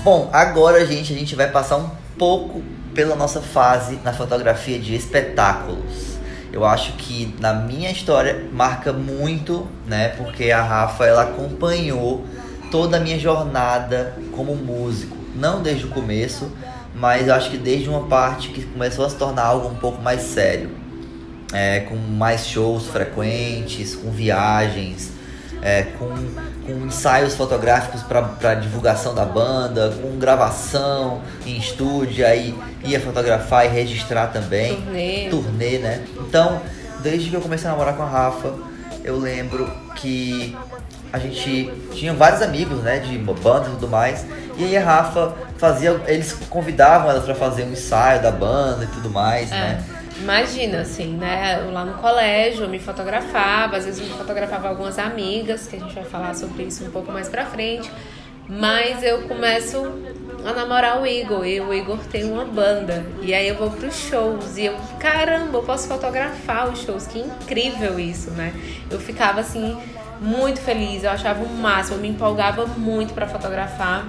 Bom, agora, gente, a gente vai passar um pouco pela nossa fase na fotografia de espetáculos. Eu acho que na minha história marca muito, né? Porque a Rafa, ela acompanhou toda a minha jornada como músico. Não desde o começo, mas eu acho que desde uma parte que começou a se tornar algo um pouco mais sério. Com mais shows frequentes, com viagens, com ensaios fotográficos para divulgação da banda, com gravação em estúdio, aí ia fotografar e registrar também. Turnê, né? Então, desde que eu comecei a namorar com a Rafa, eu lembro que a gente tinha vários amigos, né, de bandas e tudo mais, e aí a Rafa eles convidavam ela para fazer um ensaio da banda e tudo mais, né? Imagina, assim, né? Eu lá no colégio eu me fotografava, às vezes eu me fotografava algumas amigas, que a gente vai falar sobre isso um pouco mais pra frente. Mas eu começo a namorar o Igor, e o Igor tem uma banda. E aí eu vou pros shows, e eu, caramba, eu posso fotografar os shows, que incrível isso, né? Eu ficava, assim, muito feliz, eu achava o máximo, eu me empolgava muito pra fotografar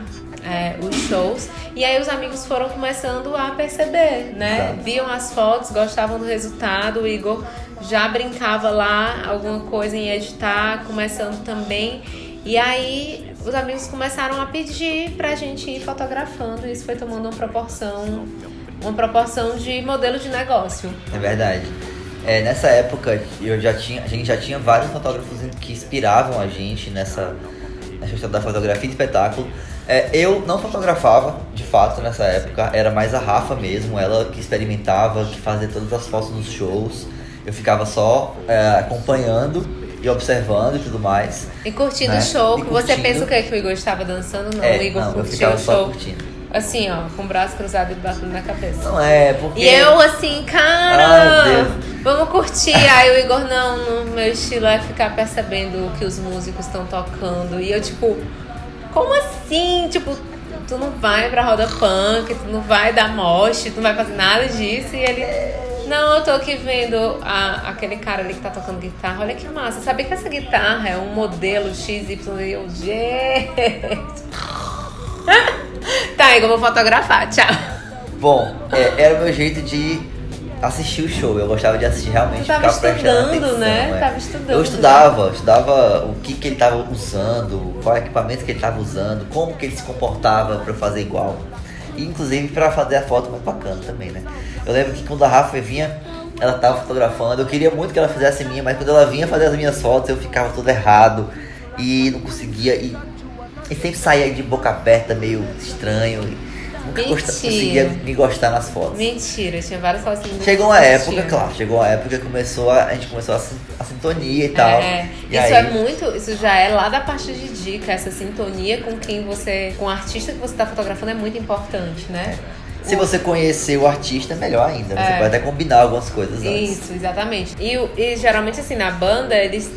os shows. E aí os amigos foram começando a perceber, né? Exato. Viam as fotos, gostavam do resultado. O Igor já brincava lá alguma coisa em editar, começando também. E aí os amigos começaram a pedir pra gente ir fotografando. Isso foi tomando uma proporção de modelo de negócio. É verdade. Nessa época a gente já tinha vários fotógrafos que inspiravam a gente nessa questão da fotografia de espetáculo. Eu não fotografava, de fato, nessa época. Era mais a Rafa mesmo, ela que experimentava, que fazia todas as fotos dos shows. Eu ficava só acompanhando e observando e tudo mais. E curtindo, né? O show. Você pensa o que o Igor estava dançando? Não, o Igor curtiu o show. Curtindo. Assim, ó, com o braço cruzado e batendo na cabeça. Não porque... E eu assim, cara, vamos curtir. Aí o Igor, não, meu estilo é ficar percebendo o que os músicos estão tocando. E eu, tipo, como assim? Tipo, tu não vai pra roda punk, tu não vai dar mosh, tu não vai fazer nada disso. E ele, não, eu tô aqui vendo aquele cara ali que tá tocando guitarra. Olha que massa, sabia que essa guitarra é um modelo XY? E eu, gente... Tá, Igor, eu vou fotografar, tchau. Bom, era o meu jeito de assistir o show. Eu gostava de assistir realmente, ficar prestando atenção, né? Tava estudando. Eu estudava o que ele tava usando, qual equipamento que ele tava usando, como que ele se comportava pra eu fazer igual. E inclusive pra fazer a foto mais bacana também, né? Eu lembro que quando a Rafa vinha, ela tava fotografando, eu queria muito que ela fizesse a minha, mas quando ela vinha fazer as minhas fotos, eu ficava todo errado e não conseguia, e sempre saía de boca aberta, meio estranho. Nunca conseguia me gostar nas fotos. Mentira, tinha várias fotos. Chegou uma época que a gente começou a sintonia e tal. Isso já é lá da parte de dica, essa sintonia com o artista que você tá fotografando é muito importante, né? Se você conhecer o artista, melhor ainda. Você pode até combinar algumas coisas antes. Isso, exatamente. E geralmente, assim, na banda, eles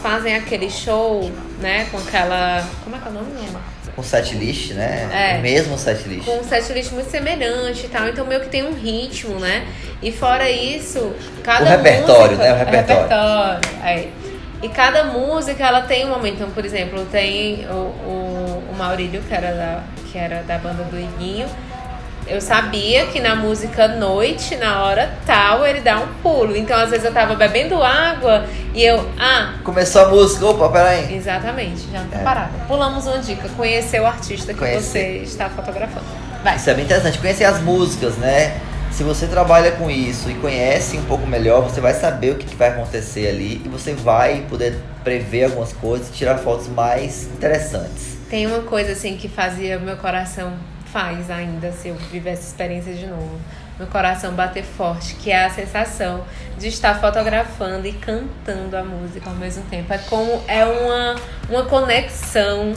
fazem aquele show, né, com aquela... Como é que é o nome, Luna? Com setlist, né? O mesmo setlist. Com um setlist muito semelhante e tal. Então, meio que tem um ritmo, né? E fora isso, cada música... repertório, né? O repertório. E cada música, ela tem um momento. Então, por exemplo, tem o Maurílio, que era da banda do Iguinho. Eu sabia que na música Noite, na hora tal, ele dá um pulo. Então, às vezes, eu tava bebendo água e eu... Começou a música. Opa, peraí. Exatamente, já não tô parada. Pulamos uma dica. Conhecer o artista que você está fotografando. Vai. Isso é bem interessante. Conhecer as músicas, né? Se você trabalha com isso e conhece um pouco melhor, você vai saber o que vai acontecer ali. E você vai poder prever algumas coisas e tirar fotos mais interessantes. Tem uma coisa, assim, que fazia meu coração... Faz ainda, se eu viver essa experiência de novo, meu coração bater forte, que é a sensação de estar fotografando e cantando a música ao mesmo tempo. É uma conexão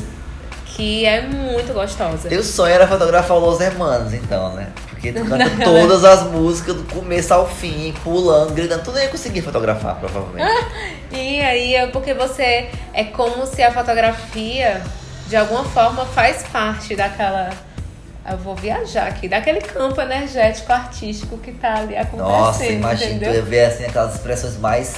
que é muito gostosa. Teu sonho era fotografar Los Hermanos, então, né? Porque tu canta todas as músicas do começo ao fim, pulando, gritando, tu não ia conseguir fotografar, provavelmente. E aí, porque você... É como se a fotografia, de alguma forma, faz parte daquela... Eu vou viajar aqui, daquele campo energético, artístico que tá ali acontecendo. Nossa, imagina, tu ia ver assim aquelas expressões mais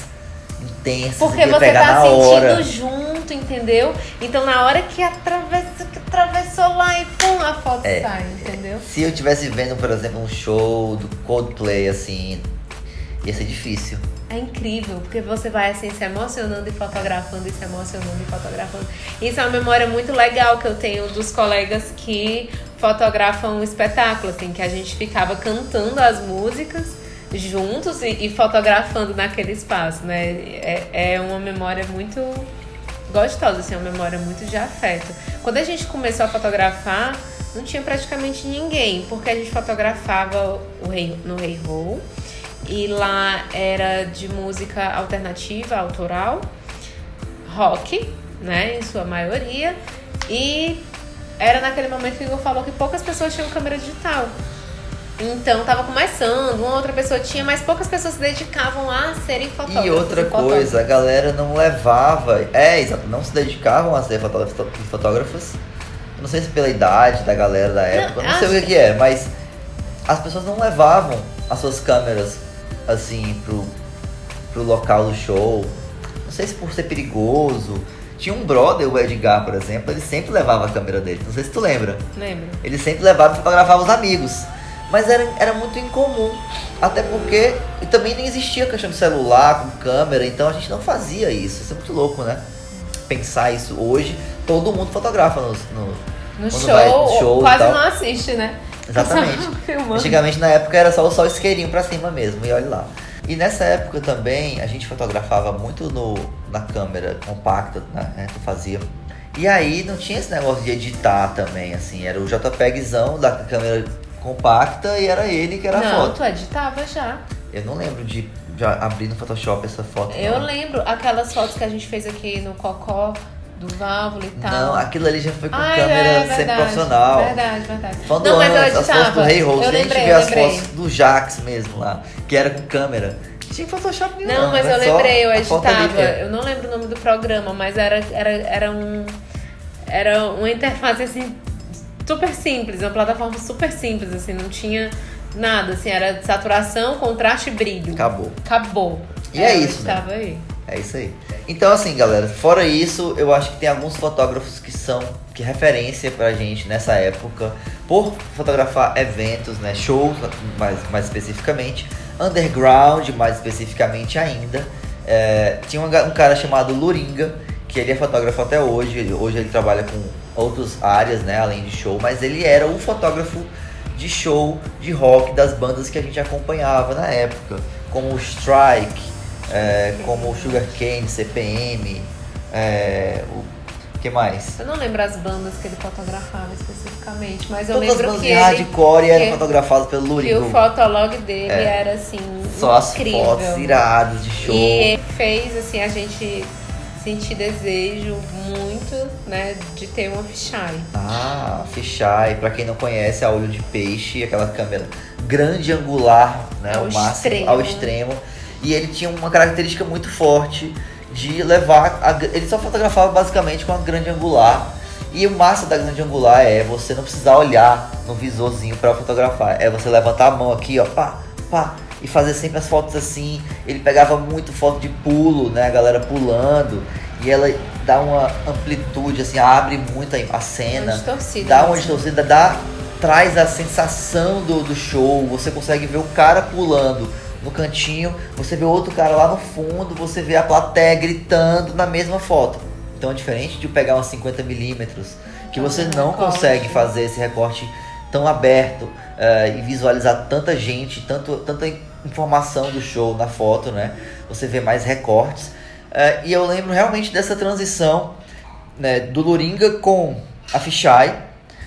intensas. Porque você tá pegar na sentindo hora. junto entendeu? Então na hora que atravessou lá e pum, a foto sai, entendeu? Se eu estivesse vendo, por exemplo, um show do Coldplay, assim, ia ser difícil. É incrível, porque você vai assim se emocionando e fotografando, e se emocionando e fotografando. Isso é uma memória muito legal que eu tenho dos colegas que fotografam um espetáculo, assim, que a gente ficava cantando as músicas juntos e fotografando naquele espaço, né? É uma memória muito gostosa, assim, uma memória muito de afeto. Quando a gente começou a fotografar, não tinha praticamente ninguém, porque a gente fotografava no Rei Hall, e lá era de música alternativa, autoral, rock, né, em sua maioria, e era naquele momento que o Igor falou que poucas pessoas tinham câmera digital. Então tava começando, uma outra pessoa tinha, mas poucas pessoas se dedicavam a serem fotógrafos. E outra coisa, a galera não levava, exato, não se dedicavam a ser fotógrafos. Eu não sei se pela idade da galera da época, não sei o que é, mas as pessoas não levavam as suas câmeras assim pro local do show. Não sei se por ser perigoso. Tinha um brother, o Edgar, por exemplo, ele sempre levava a câmera dele. Não sei se tu lembra. Lembro. Ele sempre levava e fotografava os amigos. Mas era muito incomum. Até porque também nem existia questão de celular com câmera, então a gente não fazia isso. Isso é muito louco, né? Pensar isso hoje, todo mundo fotografa no show, quase não assiste, né? Exatamente. Antigamente, na época, era só o isqueirinho pra cima mesmo, e olha lá. E nessa época também, a gente fotografava muito na câmera compacta, né, que eu fazia. E aí, não tinha esse negócio de editar também, assim, era o JPEGzão da câmera compacta e era ele que era a foto. Não, tu editava já. Eu não lembro de já abrir no Photoshop essa foto. Eu lembro aquelas fotos que a gente fez aqui no Cocó, do Válvula e tal. Não, aquilo ali já foi com câmera sempre profissional. Verdade. Não, mas eu editava. As fotos do Rei Rose, a gente vê as fotos do Jax mesmo lá, que era com câmera. Tinha Photoshop nenhum. Não, mas eu lembrei, eu editava. Eu não lembro o nome do programa, mas era uma interface assim super simples, uma plataforma super simples, assim, não tinha nada, assim, era saturação, contraste e brilho. Acabou. E é isso, né? Aí. É isso aí. Então, assim, galera, fora isso, eu acho que tem alguns fotógrafos que referência pra gente nessa época, por fotografar eventos, né, shows, mais especificamente, underground, mais especificamente ainda. Tinha um cara chamado Luringa, que ele é fotógrafo até hoje. Hoje ele trabalha com outras áreas, né, além de show, mas ele era o fotógrafo de show, de rock, das bandas que a gente acompanhava na época, como o Strike, como o Sugarcane, CPM, o que mais? Eu não lembro as bandas que ele fotografava especificamente, mas eu Todas lembro as bandas que de hardcore eram fotografadas pelo Luringa. E o fotolog dele era assim, só incrível. As fotos iradas de show. E ele fez assim a gente sentir desejo muito, né, de ter uma fisheye. Fisheye, pra quem não conhece, a olho de peixe, aquela câmera grande angular, né, ao extremo. E ele tinha uma característica muito forte de levar ele só fotografava basicamente com a grande angular. E o massa da grande angular é você não precisar olhar no visorzinho para fotografar, é você levantar a mão aqui, ó, pá, e fazer sempre as fotos assim. Ele pegava muito foto de pulo, né, a galera pulando, e ela dá uma amplitude, assim, abre muito a cena, dá uma distorcida, traz a sensação do show. Você consegue ver o cara pulando no cantinho, você vê outro cara lá no fundo, você vê a plateia gritando na mesma foto. Então é diferente de pegar uns 50mm, que você não consegue fazer esse recorte tão aberto e visualizar tanta gente, tanta informação do show na foto, né? Você vê mais recortes. E eu lembro realmente dessa transição, né, do Luringa com a fisheye,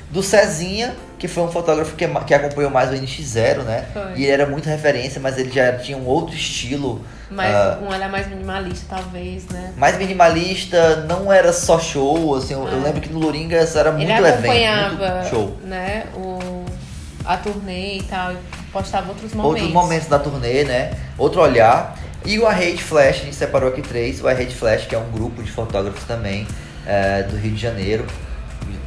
do Cezinha, que foi um fotógrafo que acompanhou mais o NX0, né? Foi. E ele era muito referência, mas ele já tinha um outro estilo. Um olhar mais minimalista, talvez, né? Mais minimalista, não era só show, assim, eu lembro que no Luringa era muito evento, muito show. Né, a turnê e tal, e postava outros momentos. Outros momentos da turnê, né? Outro olhar. E o Arrade Flash, a gente separou aqui 3. O Arrade Flash, que é um grupo de fotógrafos também, do Rio de Janeiro.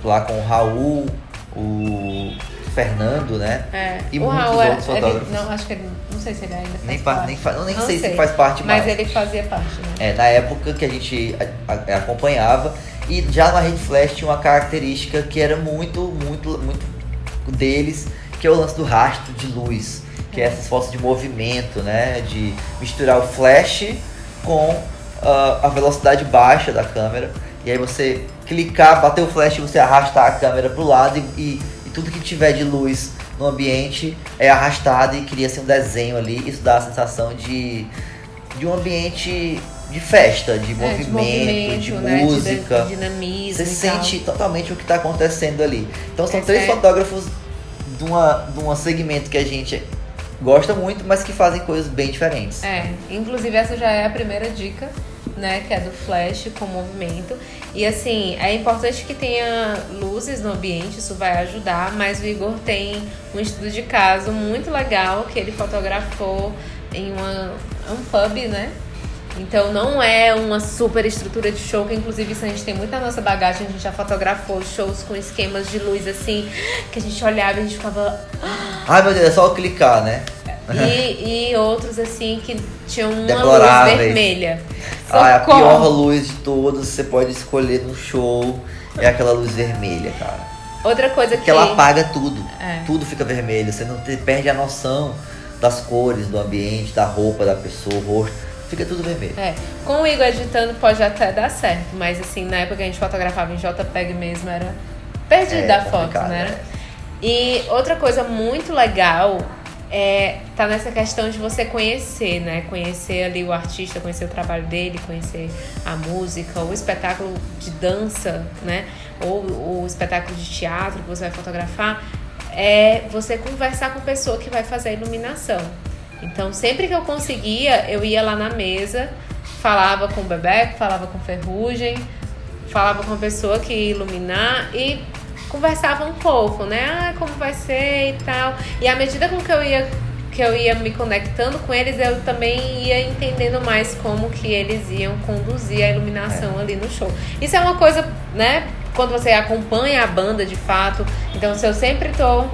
Lá com o Raul, o Fernando, né? E o muitos Raul, outros fotógrafos. não, acho que ele, não sei se ele ainda faz parte. Nem sei se faz parte mais. Mas ele fazia parte, né? Na época que a gente acompanhava. E já na Rede Flash tinha uma característica que era muito deles, que é o lance do rastro de luz. Que é essas fotos de movimento, né? De misturar o flash com a velocidade baixa da câmera. E aí você clicar, bater o flash e você arrastar a câmera pro lado e tudo que tiver de luz no ambiente é arrastado e cria-se um desenho ali. Isso dá a sensação de um ambiente de festa, de movimento, de música. De dinamismo. Você sente totalmente o que está acontecendo ali. Então são três fotógrafos de um segmento que a gente gosta muito, mas que fazem coisas bem diferentes. Inclusive essa já é a primeira dica, né, que é do flash com movimento. E assim, é importante que tenha luzes no ambiente, isso vai ajudar, mas o Igor tem um estudo de caso muito legal que ele fotografou em um pub, né? Então não é uma super estrutura de show, que inclusive isso a gente tem muita nossa bagagem, a gente já fotografou shows com esquemas de luz assim, que a gente olhava e a gente ficava... Ai meu Deus, é só clicar, né? E outros assim que tinham uma deploráveis. Luz vermelha. A pior luz de todas, você pode escolher no show, é aquela luz vermelha, cara. Outra coisa que ela apaga tudo, tudo fica vermelho, você não perde a noção das cores, do ambiente, da roupa da pessoa, o rosto. Fica tudo vermelho. Com o Igor editando pode até dar certo, mas assim, na época que a gente fotografava em JPEG mesmo, era perdida a foto, né? E outra coisa muito legal tá nessa questão de você conhecer, né? Conhecer ali o artista, conhecer o trabalho dele, conhecer a música, o espetáculo de dança, né? Ou o espetáculo de teatro que você vai fotografar, você conversar com a pessoa que vai fazer a iluminação. Então, sempre que eu conseguia, eu ia lá na mesa, falava com o Bebeco, falava com Ferrugem, falava com a pessoa que ia iluminar e conversava um pouco, né? Como vai ser e tal. E à medida com que eu ia me conectando com eles, eu também ia entendendo mais como que eles iam conduzir a iluminação ali no show. Isso é uma coisa, né? Quando você acompanha a banda de fato. Então, se eu sempre tô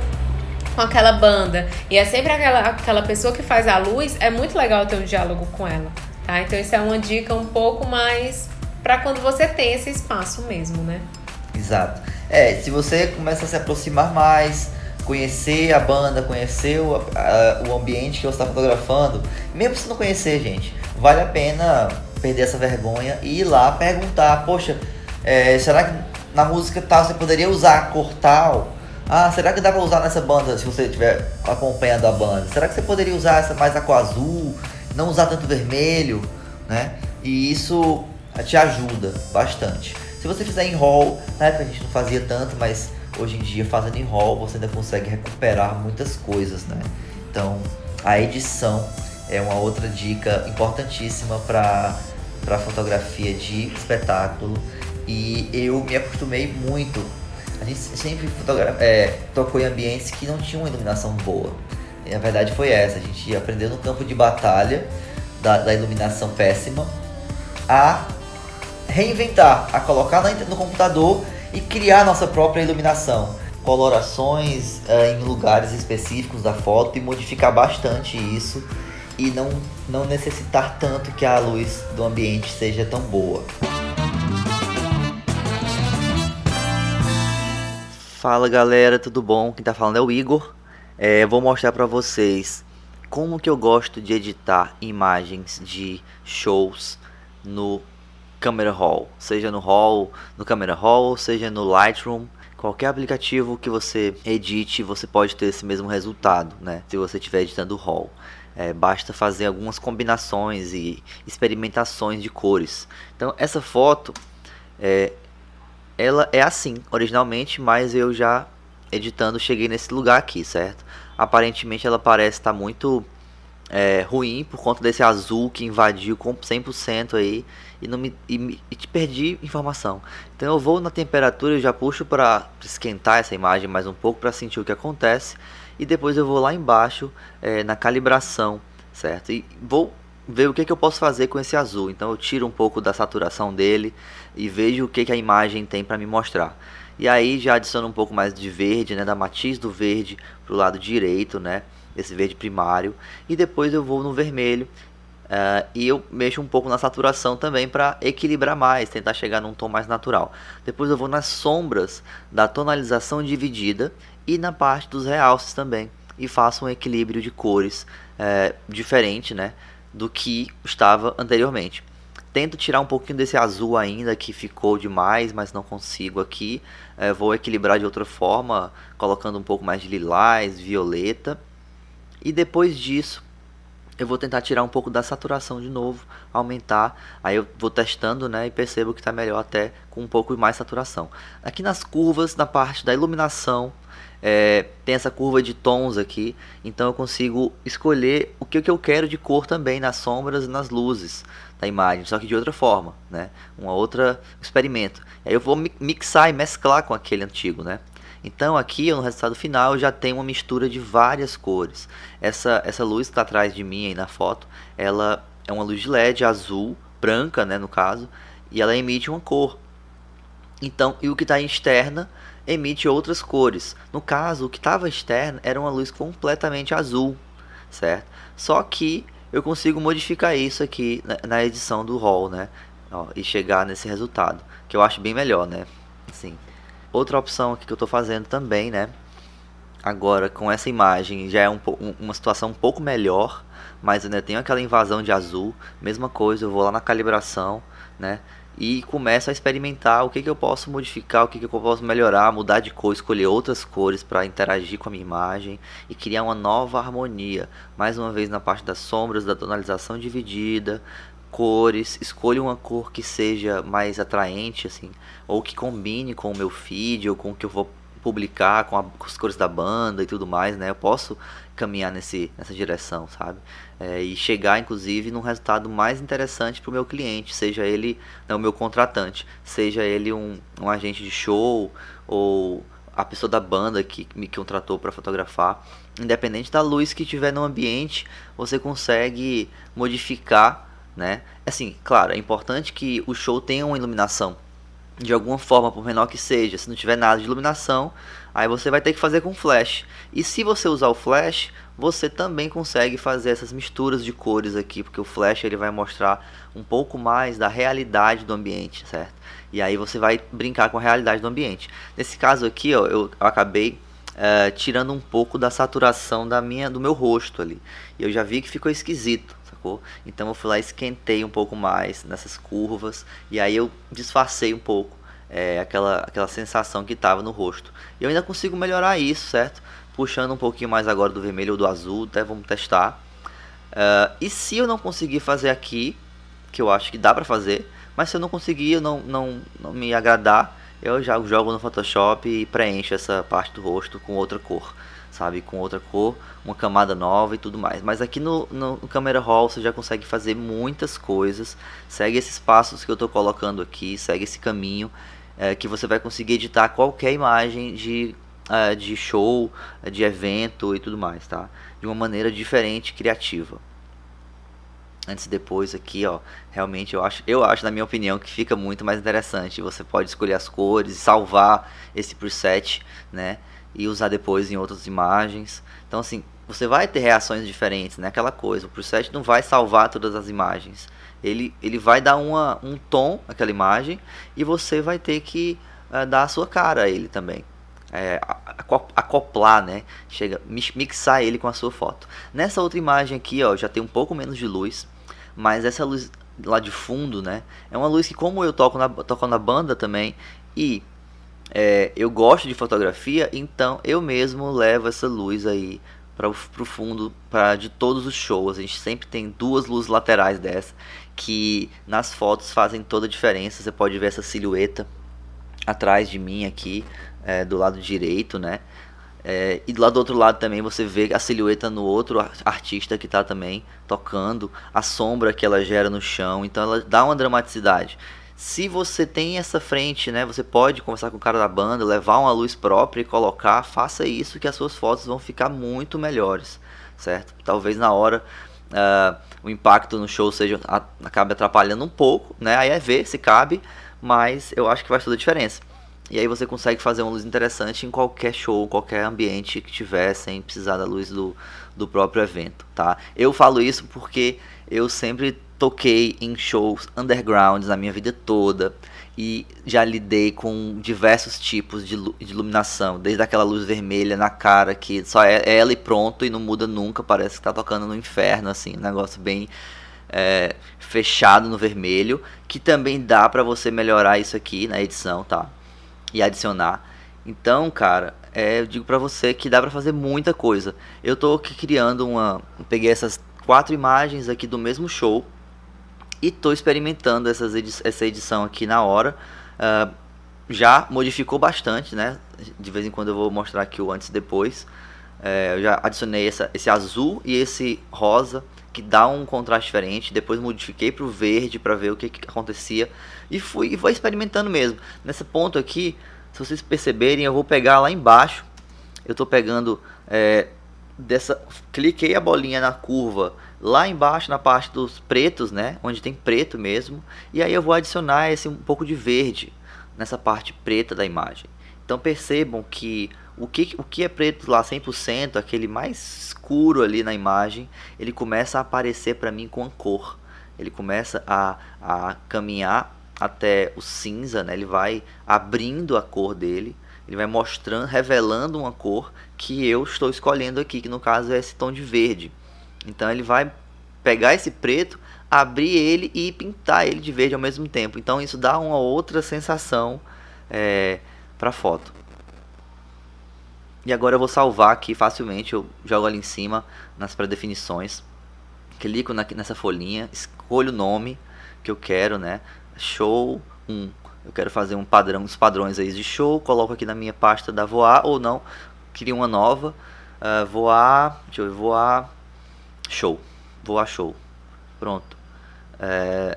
com aquela banda e é sempre aquela pessoa que faz a luz, é muito legal ter um diálogo com ela, tá? Então isso é uma dica um pouco mais para quando você tem esse espaço mesmo, né? Exato. Se você começa a se aproximar mais, conhecer a banda, conhecer o ambiente que você está fotografando, mesmo se não conhecer, gente, vale a pena perder essa vergonha e ir lá perguntar, poxa, será que na música tal você poderia usar a cor tal? Será que dá pra usar nessa banda, se você estiver acompanhando a banda? Será que você poderia usar essa mais a cor azul, não usar tanto vermelho, né? E isso te ajuda bastante. Se você fizer em RAW, na época a gente não fazia tanto, mas hoje em dia fazendo em RAW você ainda consegue recuperar muitas coisas, né? Então a edição é uma outra dica importantíssima para fotografia de espetáculo. E eu me acostumei muito. A gente sempre tocou em ambientes que não tinham uma iluminação boa. E a verdade foi essa, a gente aprendeu no campo de batalha da iluminação péssima a reinventar, a colocar no computador e criar nossa própria iluminação. Colorações em lugares específicos da foto e modificar bastante isso e não necessitar tanto que a luz do ambiente seja tão boa. Fala galera, tudo bom? Quem tá falando é o Igor. Vou mostrar pra vocês como que eu gosto de editar imagens de shows no Camera Raw. Seja no RAW, no Camera Raw, seja no Lightroom. Qualquer aplicativo que você edite, você pode ter esse mesmo resultado, né? Se você estiver editando RAW. Basta fazer algumas combinações e experimentações de cores. Então essa foto ela é assim originalmente, mas eu já editando cheguei nesse lugar aqui, certo? Aparentemente ela parece estar muito ruim por conta desse azul que invadiu com 100% aí e te perdi informação. Então eu vou na temperatura, eu já puxo para esquentar essa imagem mais um pouco para sentir o que acontece e depois eu vou lá embaixo na calibração, certo? E vou ver o que eu posso fazer com esse azul. Então eu tiro um pouco da saturação dele e vejo o que a imagem tem para me mostrar. E aí já adiciono um pouco mais de verde, né, da matiz do verde pro lado direito, né, esse verde primário. E depois eu vou no vermelho. E eu mexo um pouco na saturação também para equilibrar mais, tentar chegar num tom mais natural. Depois eu vou nas sombras da tonalização dividida e na parte dos realces também. E faço um equilíbrio de cores diferente, né, do que estava anteriormente. Tento tirar um pouquinho desse azul ainda que ficou demais, mas não consigo aqui. Vou equilibrar de outra forma, colocando um pouco mais de lilás, violeta. E depois disso eu vou tentar tirar um pouco da saturação de novo, aumentar, aí eu vou testando, né, e percebo que está melhor até com um pouco mais saturação. Aqui nas curvas, na parte da iluminação, tem essa curva de tons aqui, então eu consigo escolher o que eu quero de cor também nas sombras e nas luzes da imagem, só que de outra forma, né, uma outra experimento. Aí eu vou mixar e mesclar com aquele antigo, né. Então aqui no resultado final eu já tenho uma mistura de várias cores. Essa luz que está atrás de mim aí na foto, ela é uma luz de LED azul, branca, né, no caso, e ela emite uma cor. Então, e o que está externa emite outras cores. No caso, o que estava externo era uma luz completamente azul, certo? Só que eu consigo modificar isso aqui na edição do RAW, né? Ó, e chegar nesse resultado, que eu acho bem melhor, né? Assim. Outra opção aqui que eu estou fazendo também, né? Agora com essa imagem já é uma situação um pouco melhor, mas ainda tenho aquela invasão de azul. Mesma coisa, eu vou lá na calibração, né? E começo a experimentar o que eu posso modificar, o que eu posso melhorar, mudar de cor, escolher outras cores para interagir com a minha imagem e criar uma nova harmonia. Mais uma vez na parte das sombras, da tonalização dividida, cores, escolha uma cor que seja mais atraente, assim, ou que combine com o meu feed, ou com o que eu vou publicar, com as cores da banda e tudo mais, né? Eu posso caminhar nessa direção, sabe? E chegar, inclusive, num resultado mais interessante para o meu cliente, seja ele, né, o meu contratante, seja ele um agente de show ou a pessoa da banda que me contratou para fotografar. Independente da luz que tiver no ambiente, você consegue modificar, né? Assim, claro, é importante que o show tenha uma iluminação de alguma forma, por menor que seja. Se não tiver nada de iluminação, aí você vai ter que fazer com flash. E se você usar o flash, você também consegue fazer essas misturas de cores aqui, porque o flash ele vai mostrar um pouco mais da realidade do ambiente, certo? E aí você vai brincar com a realidade do ambiente. Nesse caso aqui, ó, eu acabei tirando um pouco da saturação do meu rosto ali. E eu já vi que ficou esquisito. Então eu fui lá e esquentei um pouco mais nessas curvas e aí eu disfarcei um pouco aquela sensação que estava no rosto. E eu ainda consigo melhorar isso, certo? Puxando um pouquinho mais agora do vermelho ou do azul, até vamos testar. E se eu não conseguir fazer aqui, que eu acho que dá pra fazer, mas se eu não conseguir, eu não me agradar, eu já jogo no Photoshop e preencho essa parte do rosto com outra cor, sabe, com outra cor, uma camada nova e tudo mais. Mas aqui no Camera Raw você já consegue fazer muitas coisas. Segue esses passos que eu estou colocando aqui, segue esse caminho que você vai conseguir editar qualquer imagem de show, de evento e tudo mais, tá? De uma maneira diferente, criativa. Antes e depois aqui, ó, realmente eu acho na minha opinião que fica muito mais interessante. Você pode escolher as cores e salvar esse preset, né? E usar depois em outras imagens. Então assim, você vai ter reações diferentes, né? Aquela coisa, o preset não vai salvar todas as imagens. Ele vai dar um tom àquela imagem e você vai ter que dar a sua cara a ele também. Acoplar, né? Mixar ele com a sua foto. Nessa outra imagem aqui, ó, já tem um pouco menos de luz, mas essa luz lá de fundo, né? É uma luz que, como eu toco na banda também e eu gosto de fotografia, então eu mesmo levo essa luz aí para o fundo de todos os shows. A gente sempre tem duas luzes laterais dessa que nas fotos fazem toda a diferença. Você pode ver essa silhueta atrás de mim aqui, do lado direito, né? E do lado do outro lado também você vê a silhueta no outro artista que está também tocando, a sombra que ela gera no chão, então ela dá uma dramaticidade. Se você tem essa frente, né, você pode conversar com o cara da banda, levar uma luz própria e colocar, faça isso que as suas fotos vão ficar muito melhores, certo? Talvez na hora o impacto no show acabe atrapalhando um pouco, né? Aí ver se cabe, mas eu acho que faz toda a diferença. E aí você consegue fazer uma luz interessante em qualquer show, qualquer ambiente que tiver, sem precisar da luz do próprio evento, tá? Eu falo isso porque eu sempre toquei em shows undergrounds na minha vida toda e já lidei com diversos tipos de iluminação, desde aquela luz vermelha na cara que só é ela e pronto e não muda nunca, parece que tá tocando no inferno, assim, um negócio bem fechado no vermelho, que também dá pra você melhorar isso aqui na edição, tá? E adicionar. Então, cara, eu digo pra você que dá pra fazer muita coisa. Eu tô aqui criando peguei essas 4 imagens aqui do mesmo show e tô experimentando essa edição aqui na hora. Já modificou bastante, né? De vez em quando eu vou mostrar aqui o antes e depois. Eu já adicionei esse azul e esse rosa, que dá um contraste diferente. Depois modifiquei para o verde para ver o que acontecia. E vou experimentando mesmo. Nesse ponto aqui, se vocês perceberem, eu vou pegar lá embaixo. Eu estou pegando cliquei a bolinha na curva lá embaixo na parte dos pretos, né? Onde tem preto mesmo. E aí eu vou adicionar um pouco de verde nessa parte preta da imagem. Então percebam que o que é preto lá 100%, aquele mais escuro ali na imagem, ele começa a aparecer para mim com a cor. Ele começa a caminhar até o cinza, né? Ele vai abrindo a cor dele, ele vai mostrando, revelando uma cor que eu estou escolhendo aqui, que no caso é esse tom de verde. Então ele vai pegar esse preto, abrir ele e pintar ele de verde ao mesmo tempo. Então isso dá uma outra sensação para a foto. E agora eu vou salvar aqui facilmente, eu jogo ali em cima nas pré-definições, clico nessa folhinha, escolho o nome que eu quero, né? Show 1. Eu quero fazer uns padrões aí de show, coloco aqui na minha pasta da Voar, ou não, crio uma nova, Voar, deixa eu ver, Voar Show, pronto. É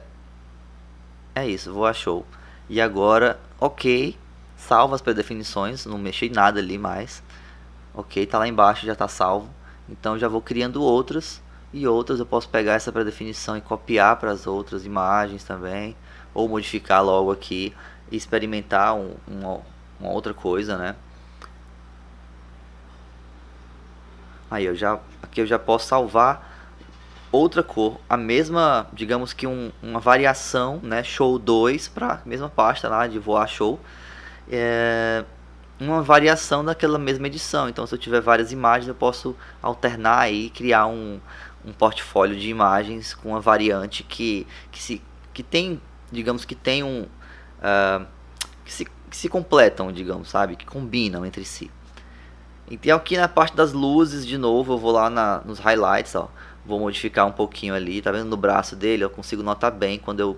isso, Voar Show. E agora, ok, salva as pré-definições, não mexi em nada ali mais. Ok, tá lá embaixo, já tá salvo. Então já vou criando outras. E outras eu posso pegar essa pré-definição e copiar para as outras imagens também. Ou modificar logo aqui e experimentar uma outra coisa, né? Aí aqui eu já posso salvar outra cor. A mesma, digamos que uma variação, né? Show 2 para a mesma pasta lá de Voar Show. Uma variação daquela mesma edição. Então se eu tiver várias imagens eu posso alternar aí e criar um portfólio de imagens com uma variante que tem, digamos que tem que se completam, digamos, sabe, que combinam entre si. Então aqui na parte das luzes, de novo, eu vou lá nos highlights, ó, vou modificar um pouquinho ali, tá vendo no braço dele, eu consigo notar bem quando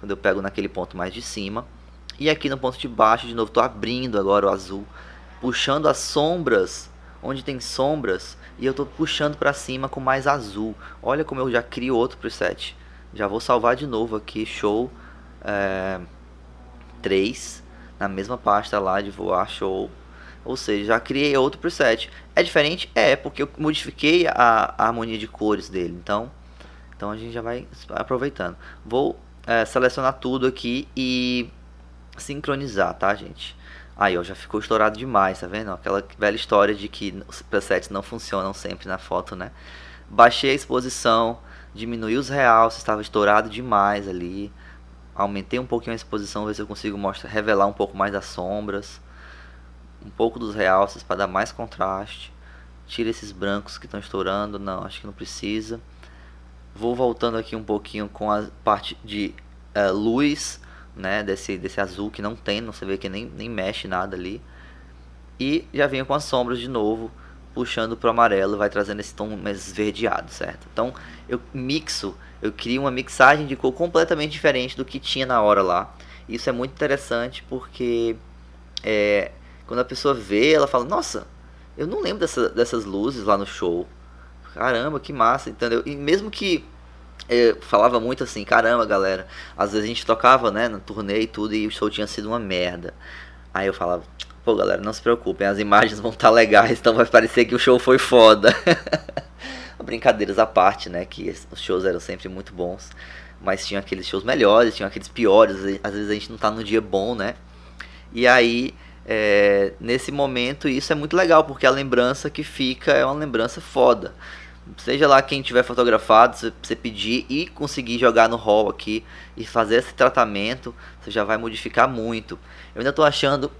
eu pego naquele ponto mais de cima. E aqui no ponto de baixo, de novo, estou abrindo agora o azul, puxando as sombras, onde tem sombras, e eu estou puxando para cima com mais azul. Olha como eu já crio outro preset. Já vou salvar de novo aqui, Show 3, na mesma pasta lá de Voar Show. Ou seja, já criei outro preset. É diferente? Porque eu modifiquei a harmonia de cores dele. Então a gente já vai aproveitando. Vou selecionar tudo aqui e sincronizar, tá, gente? Aí, ó, já ficou estourado demais, tá vendo? Aquela velha história de que os presets não funcionam sempre na foto, né? Baixei a exposição, diminui os realces, estava estourado demais ali. Aumentei um pouquinho a exposição, ver se eu consigo revelar um pouco mais das sombras, um pouco dos realces para dar mais contraste. Tira esses brancos que estão estourando, não, acho que não precisa. Vou voltando aqui um pouquinho com a parte de luz, né, desse azul que não você vê que nem mexe nada ali. E já venho com as sombras de novo, puxando pro amarelo, vai trazendo esse tom mais esverdeado, certo? Então eu crio uma mixagem de cor completamente diferente do que tinha na hora lá. Isso é muito interessante porque quando a pessoa vê, ela fala, nossa, eu não lembro dessas luzes lá no show. Caramba, que massa, entendeu? E mesmo que eu falava muito assim, caramba, galera, às vezes a gente tocava, né, no turnê e tudo, e o show tinha sido uma merda. Aí eu falava, pô, galera, não se preocupem, as imagens vão estar legais, então vai parecer que o show foi foda. Brincadeiras à parte, né, que os shows eram sempre muito bons, mas tinha aqueles shows melhores, tinha aqueles piores, às vezes a gente não tá no dia bom, né. E aí, nesse momento, isso é muito legal, porque a lembrança que fica é uma lembrança foda. Seja lá quem tiver fotografado, se você pedir e conseguir jogar no RAW aqui e fazer esse tratamento, você já vai modificar muito. Eu ainda tô achando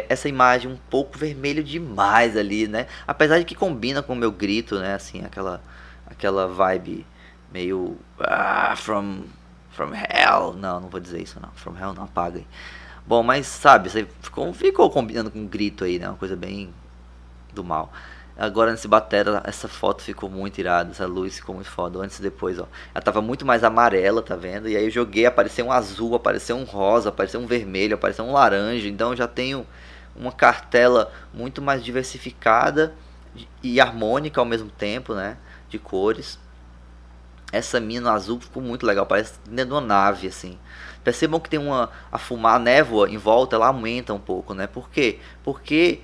essa imagem um pouco vermelho demais ali, né? Apesar de que combina com o meu grito, né? Assim, aquela vibe meio from hell. Não vou dizer isso não. From hell não, apaga aí. Bom, mas sabe, você ficou combinando com o grito aí, né? Uma coisa bem do mal. Agora nesse batera, essa foto ficou muito irada, essa luz ficou muito foda, antes e depois, ó. Ela tava muito mais amarela, tá vendo? E aí eu joguei, apareceu um azul, apareceu um rosa, apareceu um vermelho, apareceu um laranja. Então eu já tenho uma cartela muito mais diversificada e harmônica ao mesmo tempo, né? De cores. Essa mina no azul ficou muito legal, parece dentro de uma nave, assim. Percebam que tem a névoa em volta, ela aumenta um pouco, né? Por quê? Porque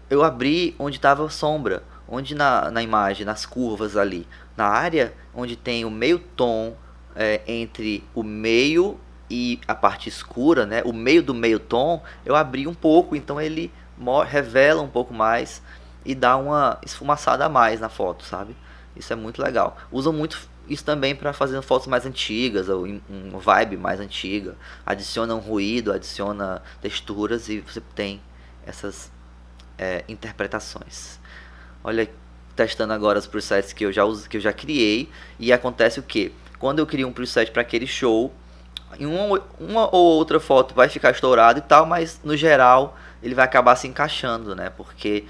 eu abri onde estava sombra, onde na imagem, nas curvas ali, na área onde tem o meio tom entre o meio e a parte escura, né? O meio do meio tom, eu abri um pouco, então ele revela um pouco mais e dá uma esfumaçada a mais na foto, sabe? Isso é muito legal. Usam muito isso também para fazer fotos mais antigas, ou uma vibe mais antiga. Adiciona um ruído, adiciona texturas e você tem essas interpretações. Olha, testando agora os presets que eu já criei, e acontece o que? Quando eu crio um preset para aquele show, em uma ou outra foto vai ficar estourado e tal, mas no geral ele vai acabar se encaixando, né? Porque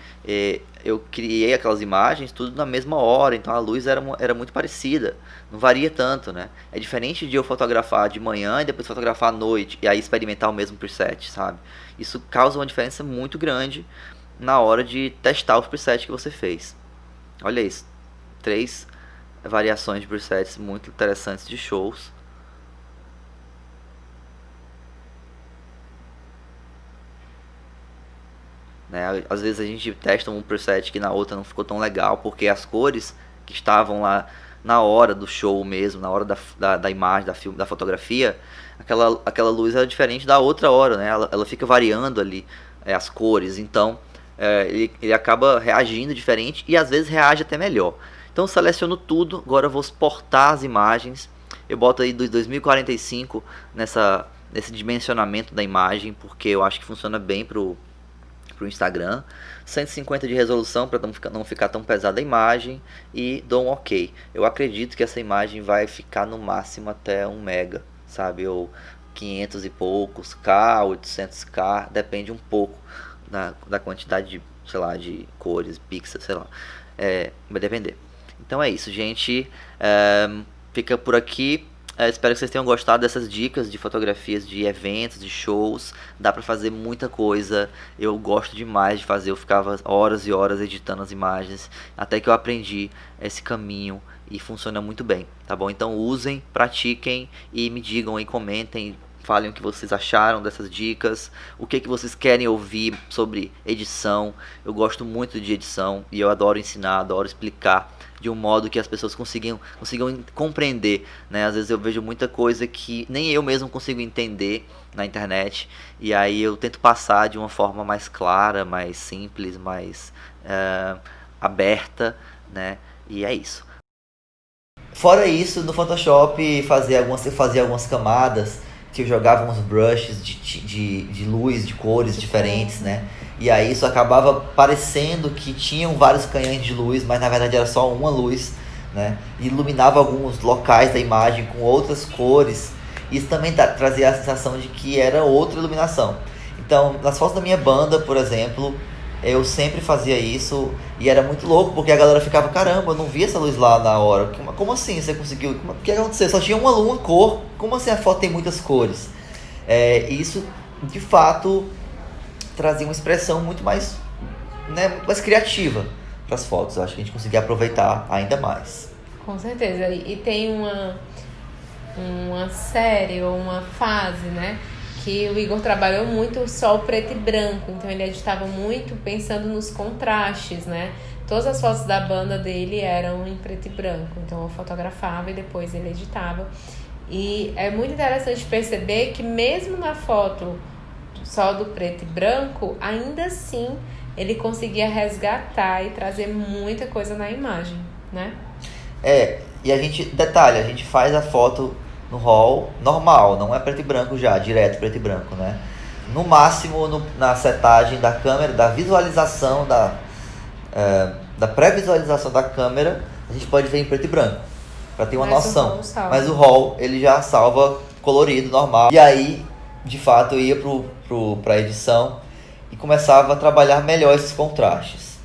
eu criei aquelas imagens tudo na mesma hora, então a luz era muito parecida, não varia tanto, né? É diferente de eu fotografar de manhã e depois fotografar à noite e aí experimentar o mesmo preset, sabe? Isso causa uma diferença muito grande na hora de testar os presets que você fez. Olha isso, 3 variações de presets muito interessantes de shows. Né? Às vezes a gente testa um preset que na outra não ficou tão legal, porque as cores que estavam lá na hora do show mesmo, na hora da imagem, da fotografia, aquela luz era diferente da outra hora, né? Ela fica variando ali as cores, então ele acaba reagindo diferente e às vezes reage até melhor. Então eu seleciono tudo, agora eu vou exportar as imagens, eu boto aí dos 2045 nesse dimensionamento da imagem, porque eu acho que funciona bem pro Instagram, 150 de resolução para não ficar tão pesada a imagem e dou um ok. Eu acredito que essa imagem vai ficar no máximo até 1 mega, sabe, ou 500 e poucos K, 800K, depende um pouco da quantidade de, sei lá, de cores, pixels, sei lá, vai depender. Então é isso, gente, fica por aqui. Espero que vocês tenham gostado dessas dicas de fotografias de eventos, de shows. Dá pra fazer muita coisa. Eu gosto demais de fazer. Eu ficava horas e horas editando as imagens, até que eu aprendi esse caminho e funciona muito bem, tá bom? Então usem, pratiquem e me digam aí, comentem, falem o que vocês acharam dessas dicas, o que vocês querem ouvir sobre edição. Eu gosto muito de edição e eu adoro ensinar, adoro explicar de um modo que as pessoas consigam compreender, né? Às vezes eu vejo muita coisa que nem eu mesmo consigo entender na internet, e aí eu tento passar de uma forma mais clara, mais simples, mais aberta, né? E é isso. Fora isso, no Photoshop eu fazia algumas camadas, que eu jogava uns brushes de luz, de cores diferentes, né? E aí isso acabava parecendo que tinham vários canhões de luz, mas na verdade era só uma luz, né? E iluminava alguns locais da imagem com outras cores. Isso também trazia a sensação de que era outra iluminação. Então, nas fotos da minha banda, por exemplo, eu sempre fazia isso e era muito louco, porque a galera ficava, caramba, eu não vi essa luz lá na hora. Como assim você conseguiu? O que aconteceu? Só tinha uma cor. Como assim a foto tem muitas cores? Isso, de fato, trazia uma expressão muito mais, né, muito mais criativa para as fotos. Eu acho que a gente conseguia aproveitar ainda mais. Com certeza. E tem uma série ou uma fase, né, que o Igor trabalhou muito só o preto e branco, então ele editava muito pensando nos contrastes, né? Todas as fotos da banda dele eram em preto e branco, então eu fotografava e depois ele editava. E é muito interessante perceber que mesmo na foto só do preto e branco, ainda assim ele conseguia resgatar e trazer muita coisa na imagem, né? E a gente faz a foto no RAW normal, não é preto e branco já, direto preto e branco, né? No máximo, na setagem da câmera, da visualização, da pré-visualização da câmera, a gente pode ver em preto e branco, para ter uma noção. Mas o RAW, ele já salva colorido, normal. E aí, de fato, eu ia pra edição e começava a trabalhar melhor esses contrastes.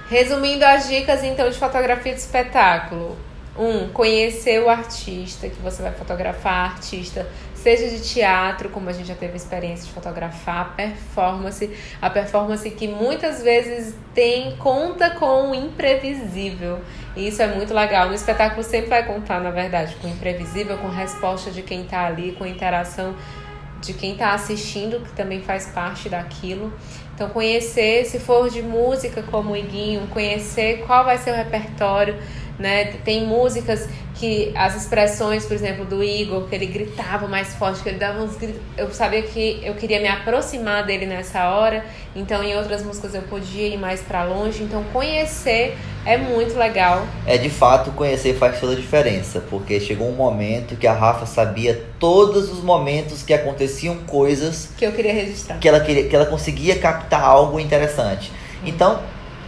Resumindo as dicas, então, de fotografia de espetáculo. 1. Conhecer o artista que você vai fotografar, artista, seja de teatro, como a gente já teve experiência de fotografar, a performance que muitas vezes conta com o imprevisível. E isso é muito legal. No espetáculo sempre vai contar, na verdade, com o imprevisível, com a resposta de quem está ali, com a interação de quem está assistindo, que também faz parte daquilo. Então, conhecer, se for de música como o Iguinho, conhecer qual vai ser o repertório, né? Tem músicas que as expressões, por exemplo, do Igor, que ele gritava mais forte, que ele dava uns gritos. Eu sabia que eu queria me aproximar dele nessa hora, então em outras músicas eu podia ir mais pra longe. Então conhecer é muito legal. De fato, conhecer faz toda a diferença, porque chegou um momento que a Rafa sabia todos os momentos que aconteciam coisas que eu queria registrar, que ela conseguia captar algo interessante. Então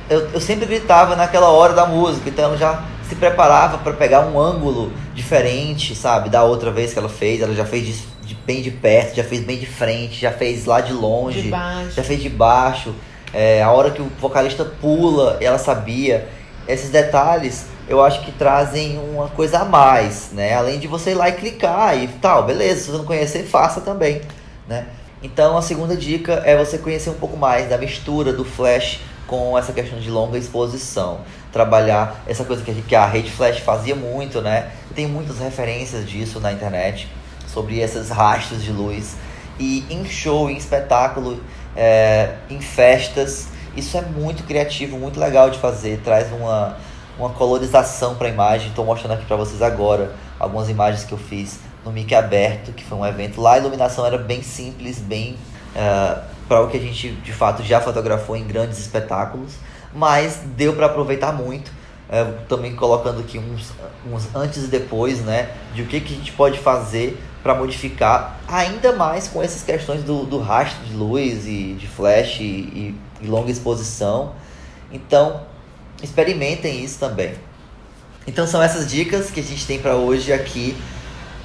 eu sempre gritava naquela hora da música, então ela já se preparava para pegar um ângulo diferente, sabe? Da outra vez que ela já fez bem de perto, já fez bem de frente, já fez lá de longe, já fez de baixo. A hora que o vocalista pula, ela sabia. Esses detalhes, eu acho que trazem uma coisa a mais, né? Além de você ir lá e clicar e tal, beleza, se você não conhecer, faça também, né? Então a segunda dica é você conhecer um pouco mais da mistura do flash com essa questão de longa exposição. Trabalhar essa coisa que a Rede Flash fazia muito, né? Tem muitas referências disso na internet, sobre esses rastros de luz. E em show, em espetáculo, em festas, isso é muito criativo, muito legal de fazer. Traz uma colorização para a imagem. Estou mostrando aqui para vocês agora algumas imagens que eu fiz no Mic Aberto, que foi um evento. Lá a iluminação era bem simples, bem para o que a gente de fato já fotografou em grandes espetáculos, mas deu para aproveitar muito, também colocando aqui uns antes e depois, né, de o que a gente pode fazer para modificar ainda mais com essas questões do rastro de luz e de flash e longa exposição. Então experimentem isso também. Então são essas dicas que a gente tem para hoje aqui.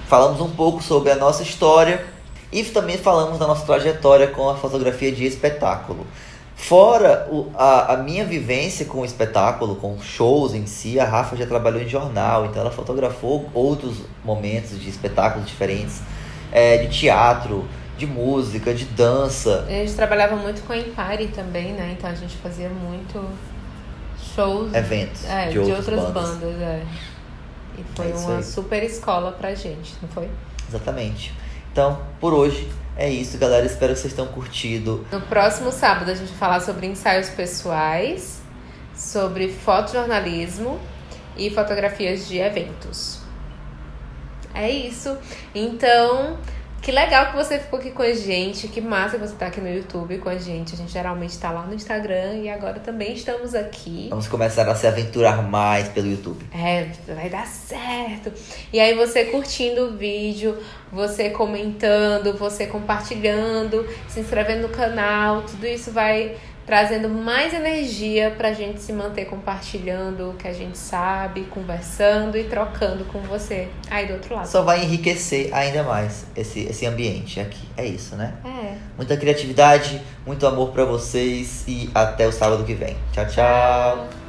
Falamos um pouco sobre a nossa história e também falamos da nossa trajetória com a fotografia de espetáculo. Fora a minha vivência com o espetáculo, com shows em si, a Rafa já trabalhou em jornal, então ela fotografou outros momentos de espetáculos diferentes, de teatro, de música, de dança. A gente trabalhava muito com a Empire também, né? Então a gente fazia muito shows, eventos de outras bandas. E foi uma super escola pra gente, não foi? Exatamente. Então, por hoje é isso, galera. Espero que vocês tenham curtido. No próximo sábado a gente vai falar sobre ensaios pessoais, sobre fotojornalismo e fotografias de eventos. É isso. Então, que legal que você ficou aqui com a gente. Que massa que você tá aqui no YouTube com a gente. A gente geralmente tá lá no Instagram e agora também estamos aqui. Vamos começar a se aventurar mais pelo YouTube. Vai dar certo. E aí você curtindo o vídeo, você comentando, você compartilhando, se inscrevendo no canal. Tudo isso vai trazendo mais energia pra gente se manter compartilhando o que a gente sabe, conversando e trocando com você aí do outro lado. Só vai enriquecer ainda mais esse ambiente aqui. É isso, né? É. Muita criatividade, muito amor pra vocês e até o sábado que vem. Tchau, tchau.